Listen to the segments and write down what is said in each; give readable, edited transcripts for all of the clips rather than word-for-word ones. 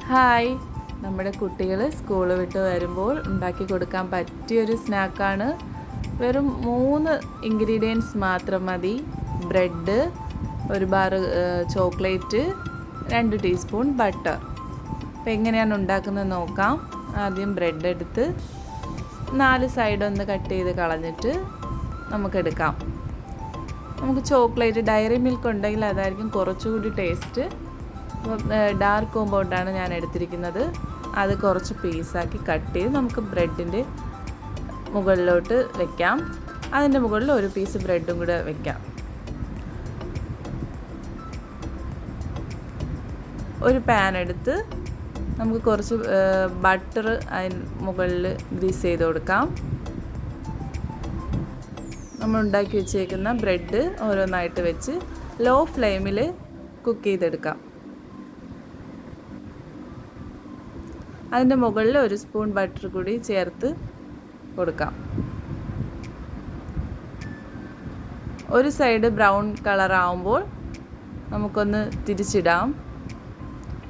Hi, നമ്മുടെ കുട്ടികൾ school വിട്ട് വരുമ്പോൾ ഉണ്ടാക്കി കൊടുക്കാൻ പറ്റിയൊരു സ്നാക്കാണ്. വെറും 3 ഇൻഗ്രീഡിയൻസ് മാത്രം മതി. ബ്രെഡ്, ഒരു ബാർ ചോക്ലേറ്റ്, 2 ടീസ്പൂൺ ബട്ടർ. അപ്പോൾ എങ്ങനെയാണ് ഉണ്ടാക്കുന്നത് നോക്കാം. ആദ്യം ബ്രെഡ് എടുത്ത് 4 സൈഡ് ഒന്ന് കട്ട് ചെയ്ത് കളഞ്ഞിട്ട് നമുക്കെടുക്കാം. നമുക്ക് ചോക്ലേറ്റ് ഡയറി മിൽക്ക് ഉണ്ടെങ്കിൽ അതായിരിക്കും കുറച്ചുകൂടി ടേസ്റ്റ്. ഡാർക്ക് കോമ്പൗണ്ടാണ് ഞാൻ എടുത്തിരിക്കുന്നത്. അത് കുറച്ച് പീസാക്കി കട്ട് ചെയ്ത് നമുക്ക് ബ്രെഡിൻ്റെ മുകളിലോട്ട് വെക്കാം. അതിൻ്റെ മുകളിൽ ഒരു പീസ് ബ്രെഡും കൂടെ വെക്കാം. ഒരു പാൻ എടുത്ത് നമുക്ക് കുറച്ച് ബട്ടർ അതിന് മുകളിൽ ഗ്രീസ് ചെയ്ത് കൊടുക്കാം. നമ്മൾ ഉണ്ടാക്കി വെച്ചേക്കുന്ന ബ്രെഡ് ഓരോന്നായിട്ട് വെച്ച് ലോ ഫ്ലെയിമിൽ കുക്ക് ചെയ്തെടുക്കാം. അതിൻ്റെ മുകളിൽ ഒരു സ്പൂൺ ബട്ടർ കൂടി ചേർത്ത് കൊടുക്കാം. ഒരു സൈഡ് ബ്രൗൺ കളർ ആവുമ്പോൾ നമുക്കൊന്ന് തിരിച്ചിടാം.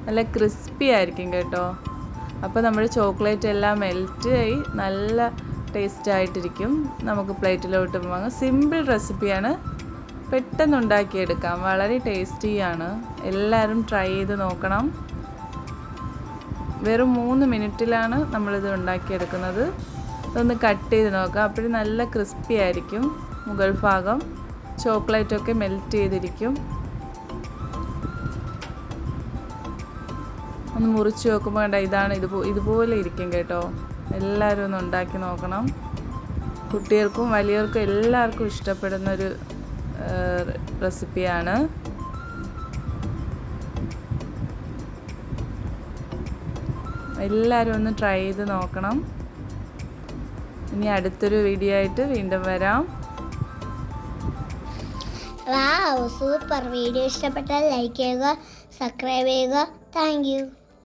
നല്ല ക്രിസ്പി ആയിരിക്കും കേട്ടോ. അപ്പോൾ നമ്മുടെ ചോക്ലേറ്റ് എല്ലാം മെൽറ്റ് ആയി നല്ല ടേസ്റ്റ് ആയിട്ടിരിക്കും. നമുക്ക് പ്ലേറ്റിലോട്ട് വാങ്ങാം. സിമ്പിൾ റെസിപ്പിയാണ്, പെട്ടെന്ന് ഉണ്ടാക്കിയെടുക്കാം. വളരെ ടേസ്റ്റിയാണ്. എല്ലാവരും ട്രൈ ചെയ്ത് നോക്കണം. വെറും 3 മിനിറ്റിലാണ് നമ്മളിത് ഉണ്ടാക്കിയെടുക്കുന്നത്. ഇതൊന്ന് കട്ട് ചെയ്ത് നോക്കാം. അപ്പോഴും നല്ല ക്രിസ്പി ആയിരിക്കും. മുകൾ ഭാഗം ചോക്ലേറ്റൊക്കെ മെൽറ്റ് ചെയ്തിരിക്കും. ഒന്ന് മുറിച്ച് നോക്കുമ്പോൾ കണ്ട ഇതാണ് ഇതുപോലെ ഇരിക്കും കേട്ടോ. എല്ലാവരും ഒന്ന് ഉണ്ടാക്കി നോക്കണം. കുട്ടികൾക്കും വലിയവർക്കും എല്ലാവർക്കും ഇഷ്ടപ്പെടുന്നൊരു റെസിപ്പിയാണ്. എല്ലാവരും ഒന്ന് ട്രൈ ചെയ്ത് നോക്കണം. ഇനി അടുത്തൊരു വീഡിയോ ആയിട്ട് വീണ്ടും വരാം. സൂപ്പർ വീഡിയോ ഇഷ്ടപ്പെട്ടാൽ ലൈക്ക് ചെയ്യുക, സബ്സ്ക്രൈബ് ചെയ്യുക. Thank you.